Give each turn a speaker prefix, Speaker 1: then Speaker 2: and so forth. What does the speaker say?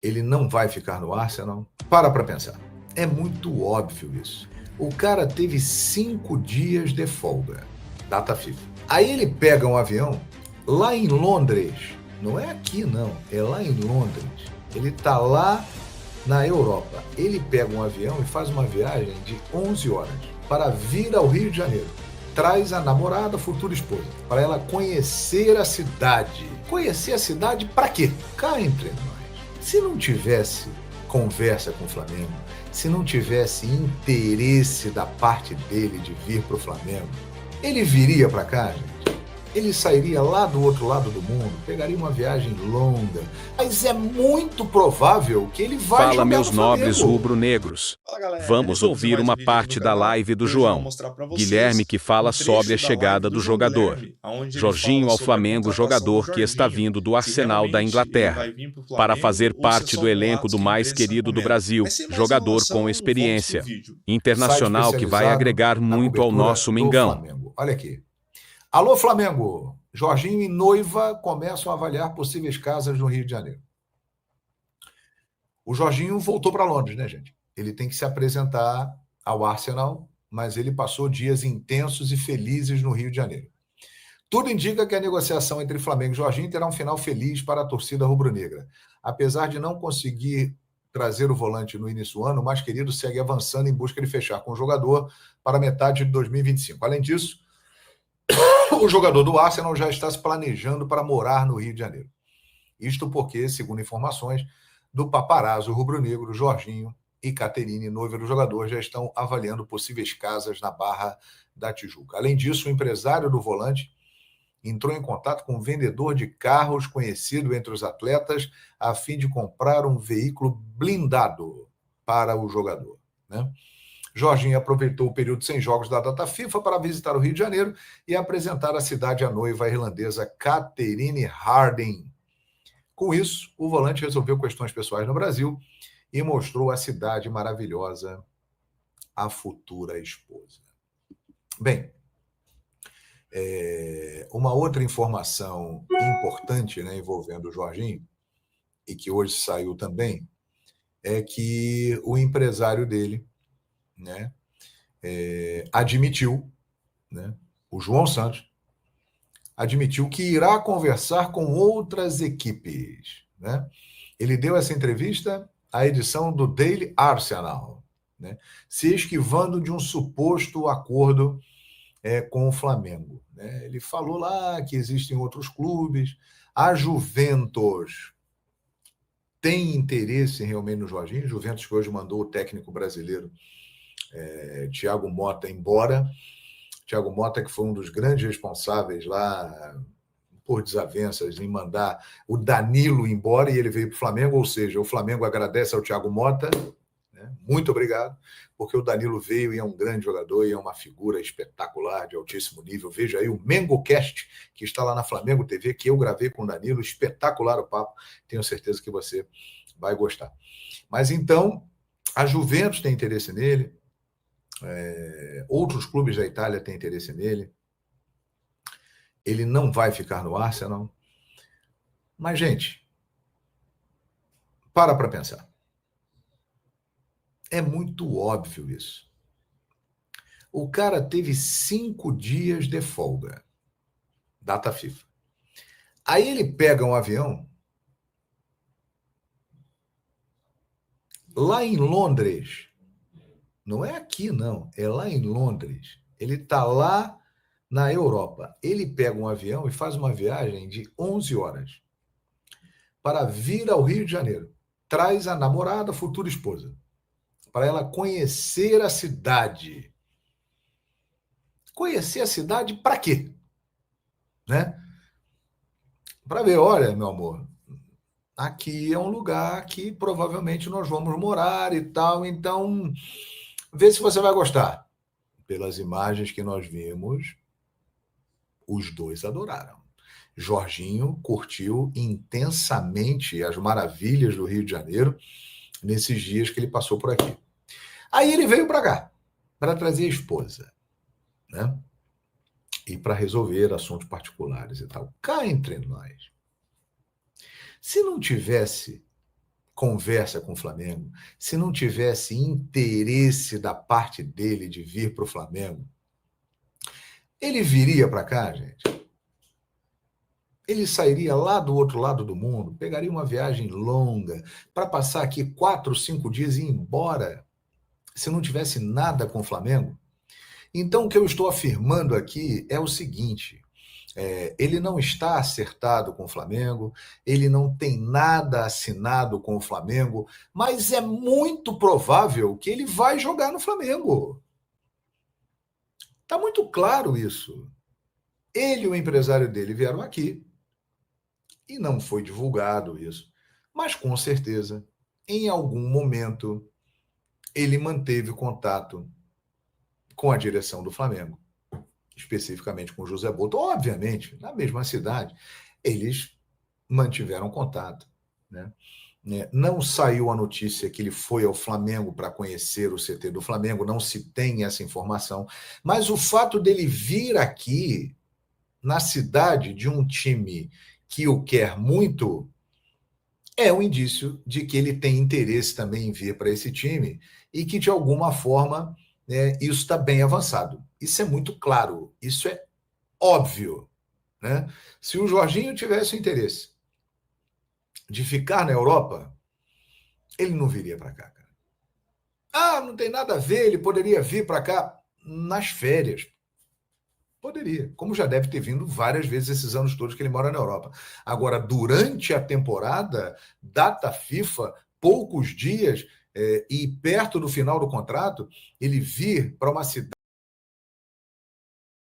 Speaker 1: ele não vai ficar no Arsenal? Para pensar. É muito óbvio isso. O cara teve 5 dias de folga, data FIFA. Aí ele pega um avião lá em Londres, não é aqui não, é lá em Londres. Ele tá lá na Europa. Ele pega um avião e faz uma viagem de 11 horas para vir ao Rio de Janeiro. Traz a namorada, futura esposa, para ela conhecer a cidade. Conhecer a cidade para quê? Cá entre nós. Se não tivesse conversa com o Flamengo, se não tivesse interesse da parte dele de vir para o Flamengo, ele viria para cá, gente? Ele sairia lá do outro lado do mundo, pegaria uma viagem longa, mas é muito provável que ele vai
Speaker 2: Fala,
Speaker 1: jogar
Speaker 2: meus
Speaker 1: no Flamengo.
Speaker 2: nobres rubro-negros.
Speaker 3: Fala, galera.
Speaker 2: Vamos ouvir uma parte da live do João Guilherme, que fala sobre a chegada do jogador Jorginho ao Flamengo, jogador que está vindo do Arsenal da Inglaterra para fazer parte do elenco do mais querido do Brasil, jogador com experiência internacional que vai agregar muito ao nosso Mengão.
Speaker 1: Olha aqui. Alô, Flamengo! Jorginho e noiva começam a avaliar possíveis casas no Rio de Janeiro. O Jorginho voltou para Londres, né, gente? Ele tem que se apresentar ao Arsenal, mas ele passou dias intensos e felizes no Rio de Janeiro. Tudo indica que a negociação entre Flamengo e Jorginho terá um final feliz para a torcida rubro-negra. Apesar de não conseguir trazer o volante no início do ano, o mais querido segue avançando em busca de fechar com o jogador para metade de 2025. Além disso, o jogador do Arsenal já está se planejando para morar no Rio de Janeiro. Isto porque, segundo informações do paparazzo rubro-negro, Jorginho e Caterine, noiva do jogador, já estão avaliando possíveis casas na Barra da Tijuca. Além disso, o empresário do volante entrou em contato com um vendedor de carros conhecido entre os atletas a fim de comprar um veículo blindado para o jogador, né? Jorginho aproveitou o período sem jogos da data FIFA para visitar o Rio de Janeiro e apresentar a cidade à noiva irlandesa Caterine Harding. Com isso, o volante resolveu questões pessoais no Brasil e mostrou a cidade maravilhosa à futura esposa. Bem, uma outra informação importante, né, envolvendo o Jorginho, e que hoje saiu também, é que o empresário dele, né, admitiu, né, o João Santos, admitiu que irá conversar com outras equipes, né? Ele deu essa entrevista à edição do Daily Arsenal, né, se esquivando de um suposto acordo com o Flamengo, né? Ele falou lá que existem outros clubes, a Juventus tem interesse realmente no Jorginho, Juventus que hoje mandou o técnico brasileiro Thiago Motta embora. Thiago Motta, que foi um dos grandes responsáveis lá por desavenças em mandar o Danilo embora, e ele veio para o Flamengo, ou seja, o Flamengo agradece ao Thiago Motta, né? Muito obrigado, porque o Danilo veio e é um grande jogador e é uma figura espetacular, de altíssimo nível. Veja aí o MengoCast, que está lá na Flamengo TV, que eu gravei com o Danilo, espetacular o papo, tenho certeza que você vai gostar. Mas então, a Juventus tem interesse nele, outros clubes da Itália têm interesse nele. Ele não vai ficar no Arsenal. Mas, gente, para pensar. É muito óbvio isso. O cara teve 5 dias de folga, data FIFA. Aí ele pega um avião lá em Londres. Não é aqui, não. É lá em Londres. Ele está lá na Europa. Ele pega um avião e faz uma viagem de 11 horas para vir ao Rio de Janeiro. Traz a namorada, futura esposa, para ela conhecer a cidade. Conhecer a cidade para quê? Né? Para ver, olha, meu amor, aqui é um lugar que provavelmente nós vamos morar e tal, então vê se você vai gostar. Pelas imagens que nós vimos, os dois adoraram. Jorginho curtiu intensamente as maravilhas do Rio de Janeiro nesses dias que ele passou por aqui. Aí ele veio para cá, para trazer a esposa, né? E para resolver assuntos particulares e tal. Cá entre nós. Se não tivesse conversa com o Flamengo, se não tivesse interesse da parte dele de vir para o Flamengo, ele viria para cá, gente. Ele sairia lá do outro lado do mundo, pegaria uma viagem longa para passar aqui 4, 5 dias e ir embora, se não tivesse nada com o Flamengo. Então, o que eu estou afirmando aqui é o seguinte: ele não está acertado com o Flamengo, ele não tem nada assinado com o Flamengo, mas é muito provável que ele vai jogar no Flamengo. Está muito claro isso. Ele e o empresário dele vieram aqui e não foi divulgado isso, mas com certeza, em algum momento, ele manteve contato com a direção do Flamengo, especificamente com o José Boto. Obviamente, na mesma cidade, eles mantiveram contato, né? Não saiu a notícia que ele foi ao Flamengo para conhecer o CT do Flamengo, não se tem essa informação, mas o fato dele vir aqui, na cidade de um time que o quer muito, é um indício de que ele tem interesse também em vir para esse time e que, de alguma forma, isso está bem avançado. Isso é muito claro, isso é óbvio, né? Se o Jorginho tivesse o interesse de ficar na Europa, ele não viria para cá, cara. Ah, não tem nada a ver, ele poderia vir para cá nas férias. Poderia, como já deve ter vindo várias vezes esses anos todos que ele mora na Europa. Agora, durante a temporada, data FIFA, poucos dias, e perto do final do contrato, ele vir para uma cidade